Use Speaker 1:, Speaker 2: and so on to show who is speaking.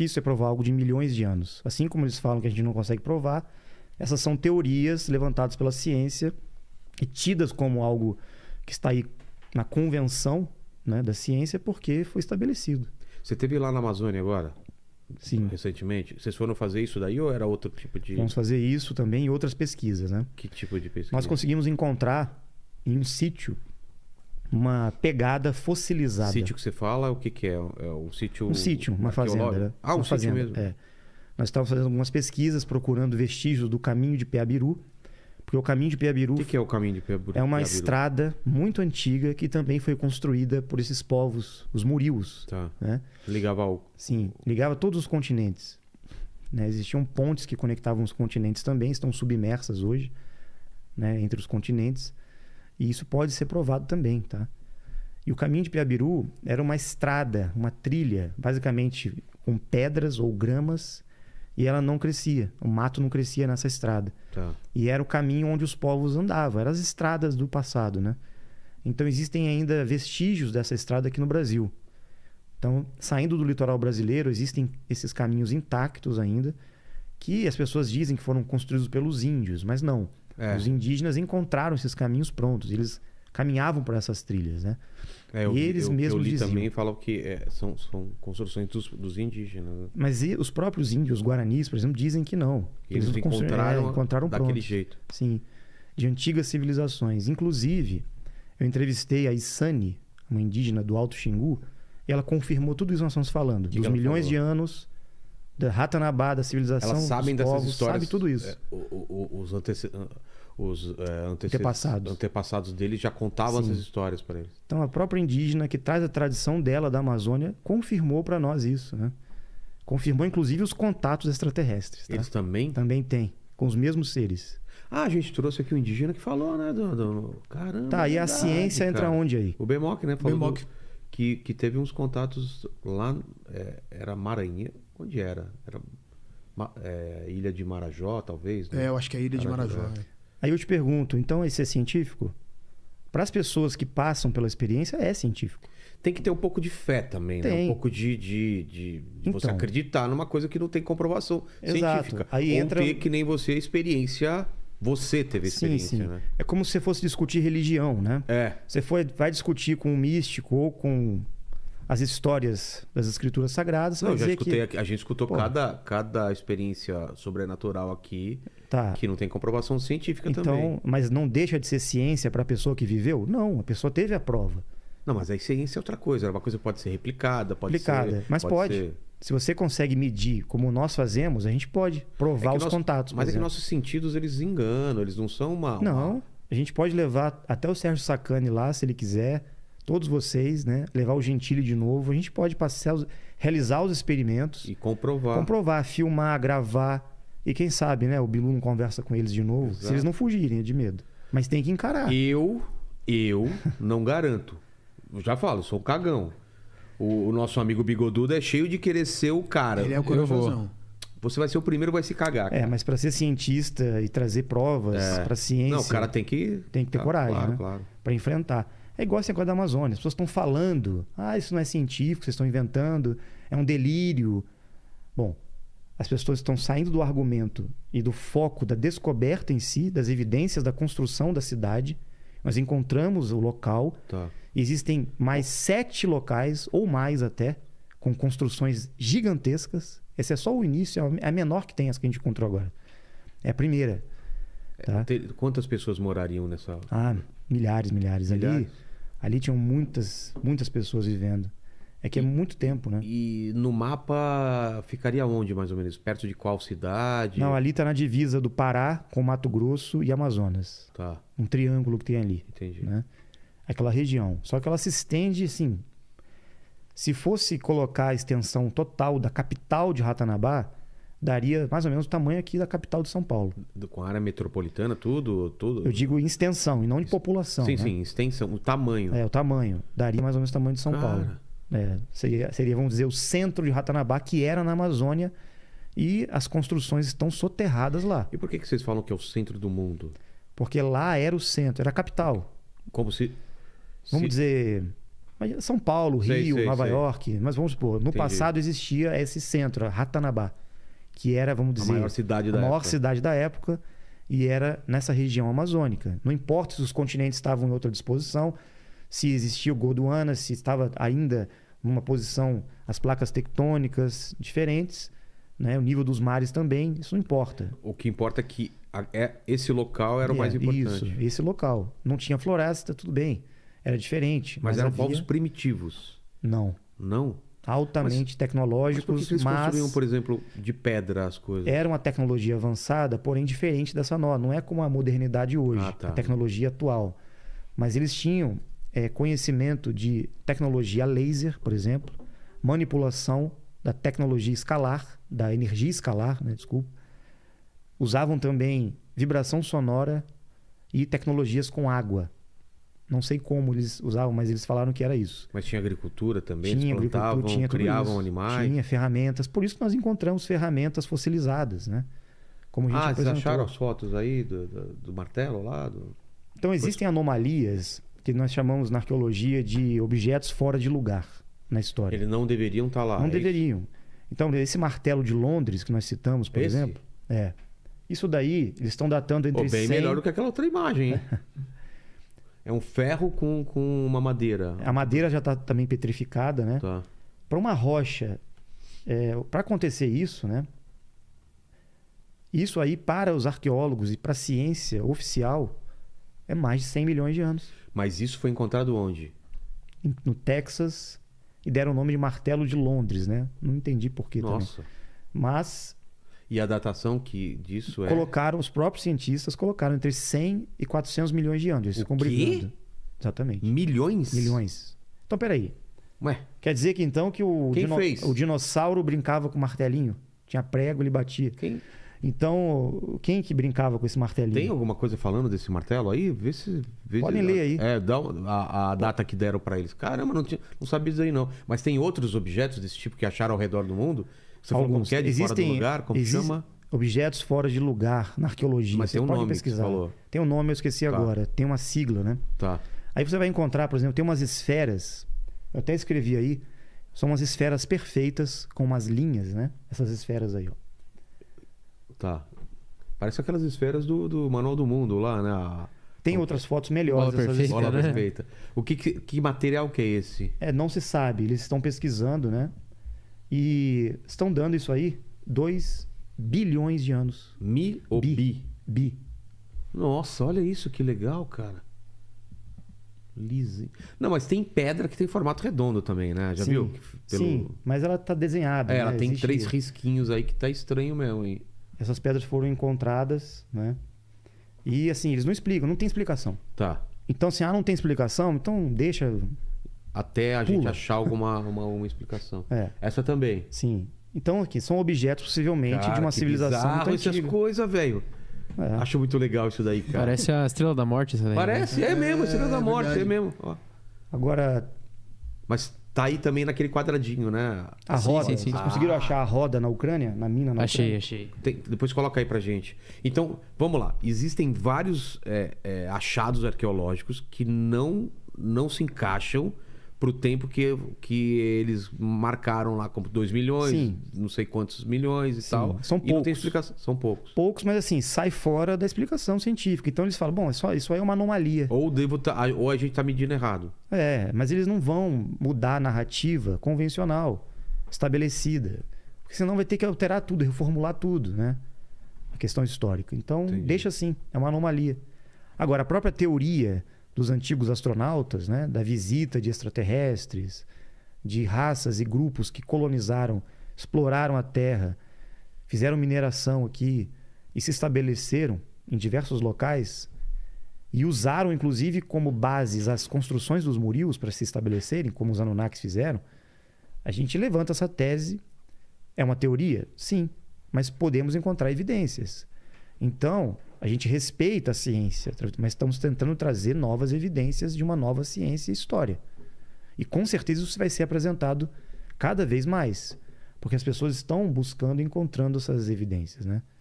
Speaker 1: difícil é provar algo de milhões de anos. Assim como eles falam que a gente não consegue provar, essas são teorias levantadas pela ciência e tidas como algo que está aí na convenção, né, da ciência porque foi estabelecido.
Speaker 2: Você esteve lá na Amazônia agora?
Speaker 1: Sim.
Speaker 2: Recentemente? Vocês foram fazer isso daí ou era outro tipo de...
Speaker 1: Vamos fazer isso também e outras pesquisas, né?
Speaker 2: Que tipo de pesquisa?
Speaker 1: Nós conseguimos encontrar em um sítio uma pegada fossilizada.
Speaker 2: Sítio que você fala, o que é? É um sítio...
Speaker 1: Um sítio, uma fazenda. Né?
Speaker 2: Ah, um sítio mesmo.
Speaker 1: É. Nós estávamos fazendo algumas pesquisas procurando vestígios do caminho de Peabiru, porque o caminho de Peabiru...
Speaker 2: O que é o caminho de Peabiru?
Speaker 1: É uma estrada muito antiga que também foi construída por esses povos, os Murius.
Speaker 2: Tá.
Speaker 1: Né?
Speaker 2: Ligava ao...
Speaker 1: Sim, ligava todos os continentes. Né? Existiam pontes que conectavam os continentes também, estão submersas hoje, né, entre os continentes. E isso pode ser provado também, tá? E o caminho de Peabiru era uma estrada, uma trilha, basicamente com pedras ou gramas, e ela não crescia. O mato não crescia nessa estrada.
Speaker 2: Tá.
Speaker 1: E era o caminho onde os povos andavam, eram as estradas do passado, né? Então existem ainda vestígios dessa estrada aqui no Brasil. Então, saindo do litoral brasileiro, existem esses caminhos intactos ainda, que as pessoas dizem que foram construídos pelos índios, mas não. Os indígenas encontraram esses caminhos prontos, eles caminhavam por essas trilhas, né?
Speaker 2: E
Speaker 1: eles mesmos
Speaker 2: eu li
Speaker 1: diziam.
Speaker 2: também falam que são construções dos indígenas. Né?
Speaker 1: Mas os próprios índios, os guaranis, por exemplo, dizem que não. Que
Speaker 2: eles encontraram
Speaker 1: daquele
Speaker 2: prontos. Jeito.
Speaker 1: Sim, de antigas civilizações. Inclusive, eu entrevistei a Isani, uma indígena do Alto Xingu, e ela confirmou tudo isso que nós estamos falando. Dos milhões de anos, da Ratanabá, da civilização,
Speaker 2: elas sabem
Speaker 1: dos povos,
Speaker 2: dessas histórias.
Speaker 1: sabe tudo isso.
Speaker 2: Os antepassados deles já contavam essas histórias para eles.
Speaker 1: Então, a própria indígena que traz a tradição dela da Amazônia confirmou para nós isso, né? Confirmou, inclusive, os contatos extraterrestres. Tá?
Speaker 2: Eles também?
Speaker 1: Também têm, com os mesmos seres.
Speaker 2: Ah, a gente trouxe aqui um indígena que falou, né? Caramba.
Speaker 1: Tá, e a ciência entra onde aí?
Speaker 2: O Bemoc, né? Falou que teve uns contatos lá. Era Maranhão. Onde era? Era Ilha de Marajó, talvez? Né?
Speaker 3: Eu acho que é Ilha de Marajó.
Speaker 1: Aí eu te pergunto, então isso é científico? Para as pessoas que passam pela experiência, é científico.
Speaker 2: Tem que ter um pouco de fé também, né? Um pouco de você acreditar numa coisa que não tem comprovação científica.
Speaker 1: Aí
Speaker 2: ou ter, que nem você, a experiência... Você teve experiência, né?
Speaker 1: É como se você fosse discutir religião, né? Você vai discutir com um místico ou com as histórias das escrituras sagradas.
Speaker 2: Não, a gente escutou cada experiência sobrenatural aqui que não tem comprovação científica também.
Speaker 1: Mas não deixa de ser ciência para a pessoa que viveu? Não, a pessoa teve a prova.
Speaker 2: Não, mas a ciência é outra coisa. Uma coisa pode ser replicada, pode ser...
Speaker 1: Mas pode. Se você consegue medir como nós fazemos, a gente pode provar os contatos.
Speaker 2: Mas é que nossos sentidos, eles enganam, eles não são
Speaker 1: Não, a gente pode levar até o Sérgio Sacani lá, se ele quiser, todos vocês, né? Levar o Gentili de novo. A gente pode realizar os experimentos.
Speaker 2: E comprovar.
Speaker 1: Comprovar, filmar, gravar. E quem sabe, né? O Bilu não conversa com eles de novo. Exato. Se eles não fugirem de medo. Mas tem que encarar.
Speaker 2: Eu não garanto. Eu já falo, sou um cagão. O nosso amigo Bigodudo é cheio de querer ser o cara.
Speaker 3: Ele é o corajosão.
Speaker 2: Você vai ser o primeiro, vai se cagar. Cara.
Speaker 1: Mas para ser cientista e trazer provas para ciência...
Speaker 2: Não, o cara tem que ter
Speaker 1: coragem,
Speaker 2: claro,
Speaker 1: né?
Speaker 2: Claro.
Speaker 1: Para enfrentar. É igual esse negócio da Amazônia. As pessoas estão falando. Isso não é científico, vocês estão inventando. É um delírio. Bom, as pessoas estão saindo do argumento e do foco da descoberta em si, das evidências da construção da cidade. Nós encontramos o local.
Speaker 2: Tá.
Speaker 1: Existem mais 7 locais, ou mais até, com construções gigantescas. Esse é só o início, é a menor que tem essa que a gente encontrou agora. É a primeira. Tá?
Speaker 2: Quantas pessoas morariam nessa...
Speaker 1: Milhares. Ali tinham muitas pessoas vivendo. É que é muito tempo, né?
Speaker 2: E no mapa ficaria onde, mais ou menos? Perto de qual cidade?
Speaker 1: Não, ali está na divisa do Pará com Mato Grosso e Amazonas.
Speaker 2: Tá.
Speaker 1: Um triângulo que tem ali.
Speaker 2: Entendi.
Speaker 1: Né? Aquela região. Só que ela se estende, assim... Se fosse colocar a extensão total da capital de Ratanabá, daria mais ou menos o tamanho aqui da capital de São Paulo.
Speaker 2: Com a área metropolitana, tudo?
Speaker 1: Eu digo em extensão e não em população.
Speaker 2: Sim,
Speaker 1: né?
Speaker 2: sim, extensão, o tamanho.
Speaker 1: O tamanho. Daria mais ou menos o tamanho de São Paulo. Seria, vamos dizer, o centro de Ratanabá, que era na Amazônia, e as construções estão soterradas lá.
Speaker 2: E por que vocês falam que é o centro do mundo?
Speaker 1: Porque lá era o centro, era a capital.
Speaker 2: Como se...
Speaker 1: Vamos dizer... Mas São Paulo,
Speaker 2: Sei,
Speaker 1: Rio,
Speaker 2: sei,
Speaker 1: Nova
Speaker 2: sei.
Speaker 1: York. Mas vamos supor, no
Speaker 2: Entendi.
Speaker 1: passado existia esse centro, Ratanabá, que era, vamos dizer,
Speaker 2: A maior cidade
Speaker 1: a
Speaker 2: da
Speaker 1: maior
Speaker 2: época.
Speaker 1: cidade da época e era nessa região amazônica. Não importa se os continentes estavam em outra disposição, se existia o Gondwana, se estava ainda numa posição, as placas tectônicas diferentes, né? O nível dos mares também, isso não importa.
Speaker 2: O que importa é que esse local era o mais importante.
Speaker 1: Isso, esse local. Não tinha floresta, tudo bem. Era diferente.
Speaker 2: Mas eram
Speaker 1: havia...
Speaker 2: povos primitivos.
Speaker 1: Não.
Speaker 2: Não?
Speaker 1: Altamente
Speaker 2: Mas por
Speaker 1: tecnológicos,
Speaker 2: que eles
Speaker 1: mas
Speaker 2: construíam, por exemplo, de pedra as coisas?
Speaker 1: era uma tecnologia avançada, porém diferente dessa nova. Não é como a modernidade hoje,
Speaker 2: Ah, tá.
Speaker 1: a tecnologia atual. Mas eles tinham conhecimento de tecnologia laser, por exemplo, manipulação da tecnologia escalar, da energia escalar, né? Desculpa. Usavam também vibração sonora e tecnologias com água. Não sei como eles usavam, mas eles falaram que era isso.
Speaker 2: Mas tinha agricultura também?
Speaker 1: Tinha
Speaker 2: Eles plantavam,
Speaker 1: agricultura, tinha tudo
Speaker 2: criavam
Speaker 1: isso.
Speaker 2: animais?
Speaker 1: Tinha ferramentas. Por isso que nós encontramos ferramentas fossilizadas, né? Como a gente
Speaker 2: Vocês
Speaker 1: apresentou.
Speaker 2: acharam as fotos aí do martelo lá?
Speaker 1: Então existem anomalias que nós chamamos na arqueologia de objetos fora de lugar na história.
Speaker 2: Eles não deveriam estar lá.
Speaker 1: Não
Speaker 2: é
Speaker 1: deveriam. Então esse martelo de Londres que nós citamos, por
Speaker 2: Esse?
Speaker 1: exemplo, isso daí eles estão datando
Speaker 2: isso?
Speaker 1: entre
Speaker 2: Pô, bem
Speaker 1: 100...
Speaker 2: melhor do que aquela outra imagem, hein? É um ferro com uma madeira.
Speaker 1: A madeira já está também petrificada, né?
Speaker 2: Tá.
Speaker 1: Para uma rocha, para acontecer isso, né? Isso aí para os arqueólogos e para a ciência oficial é mais de 100 milhões de anos.
Speaker 2: Mas isso foi encontrado onde?
Speaker 1: No Texas e deram o nome de martelo de Londres, né? Não entendi por quê também.
Speaker 2: Nossa.
Speaker 1: Mas
Speaker 2: E a datação disso é...
Speaker 1: colocaram, os próprios cientistas colocaram entre 100 e 400 milhões de anos. Eles
Speaker 2: O
Speaker 1: ficam
Speaker 2: quê?
Speaker 1: brigando. Exatamente.
Speaker 2: Milhões?
Speaker 1: Milhões. Então, peraí.
Speaker 2: Ué,
Speaker 1: Quer dizer que então que
Speaker 2: Quem fez?
Speaker 1: o dinossauro brincava com martelinho? Tinha prego, ele batia.
Speaker 2: quem...
Speaker 1: Então, quem que brincava com esse martelinho?
Speaker 2: Tem alguma coisa falando desse martelo aí? Vê se...
Speaker 1: Podem ler aí.
Speaker 2: Dá a data que deram pra eles. Caramba, não sabia disso aí não. Mas tem outros objetos desse tipo que acharam ao redor do mundo? Você falou como que é, de fora do lugar? Como chama?
Speaker 1: Objetos fora de lugar na arqueologia.
Speaker 2: Mas
Speaker 1: você
Speaker 2: tem um
Speaker 1: pode
Speaker 2: nome que você
Speaker 1: pesquisar.
Speaker 2: falou.
Speaker 1: Tem um nome, eu esqueci agora. Tem uma sigla, né?
Speaker 2: Tá.
Speaker 1: Aí você vai encontrar, por exemplo, tem umas esferas. Eu até escrevi aí. São umas esferas perfeitas com umas linhas, né? Essas esferas aí, ó.
Speaker 2: Tá. Parece aquelas esferas do Manual do Mundo lá, né?
Speaker 1: Tem outras fotos melhores
Speaker 3: Bola
Speaker 1: dessas
Speaker 3: perfeita,
Speaker 2: Bola
Speaker 1: esferas.
Speaker 3: né?
Speaker 2: perfeita. Que material que é esse?
Speaker 1: Não se sabe. Eles estão pesquisando, né? E estão dando isso aí 2 bilhões de anos.
Speaker 2: Mi ou bi?
Speaker 1: Bi.
Speaker 2: Nossa, olha isso, que legal, cara. Lisinho. Não, mas tem pedra que tem formato redondo também, né? Já
Speaker 1: Sim,
Speaker 2: viu?
Speaker 1: Sim, mas ela tá desenhada.
Speaker 2: Ela
Speaker 1: né?
Speaker 2: tem
Speaker 1: Existe-
Speaker 2: 3 risquinhos aí que tá estranho mesmo, hein?
Speaker 1: Essas pedras foram encontradas, né? E assim, eles não explicam, não tem explicação.
Speaker 2: Tá.
Speaker 1: Então, assim, não tem explicação, então deixa.
Speaker 2: Até a gente
Speaker 1: Pula.
Speaker 2: achar uma explicação.
Speaker 1: É,
Speaker 2: Essa também.
Speaker 1: sim. Então, aqui, são objetos possivelmente
Speaker 2: Cara,
Speaker 1: de uma
Speaker 2: que
Speaker 1: civilização
Speaker 2: bizarro
Speaker 1: muito
Speaker 2: essas
Speaker 1: antiga.
Speaker 2: coisas, velho.
Speaker 1: É.
Speaker 2: Acho muito legal isso daí, cara.
Speaker 3: Parece a Estrela da Morte, essa daí. né?
Speaker 2: Parece, é mesmo, Estrela da Morte,
Speaker 4: verdade.
Speaker 2: é mesmo. Ó.
Speaker 1: Agora,
Speaker 2: Mas tá aí também naquele quadradinho, né?
Speaker 1: a
Speaker 3: Sim,
Speaker 1: roda.
Speaker 3: sim, sim.
Speaker 1: Vocês conseguiram achar a roda na Ucrânia? Na mina na
Speaker 3: Achei,
Speaker 1: Ucrânia?
Speaker 3: achei.
Speaker 2: Depois coloca aí pra gente. Então, vamos lá. Existem vários achados arqueológicos que não se encaixam pro tempo que eles marcaram lá, como 2 milhões,
Speaker 1: Sim.
Speaker 2: não sei quantos milhões e
Speaker 1: Sim,
Speaker 2: tal.
Speaker 1: são
Speaker 2: E não tem
Speaker 1: poucos.
Speaker 2: explicação. São poucos.
Speaker 1: Poucos, mas assim, sai fora da explicação científica. Então eles falam, bom, isso aí é uma anomalia.
Speaker 2: Ou a gente tá medindo errado.
Speaker 1: Mas eles não vão mudar a narrativa convencional, estabelecida. Porque senão vai ter que alterar tudo, reformular tudo, né? A questão histórica. Então,
Speaker 2: Entendi.
Speaker 1: deixa assim, é uma anomalia. Agora, a própria teoria dos antigos astronautas, né? Da visita de extraterrestres, de raças e grupos que colonizaram, exploraram a Terra, fizeram mineração aqui e se estabeleceram em diversos locais e usaram, inclusive, como bases as construções dos murios para se estabelecerem, como os Anunnakis fizeram, a gente levanta essa tese. É uma teoria? Sim, mas podemos encontrar evidências. Então, a gente respeita a ciência, mas estamos tentando trazer novas evidências de uma nova ciência e história. E com certeza isso vai ser apresentado cada vez mais, porque as pessoas estão buscando e encontrando essas evidências, né?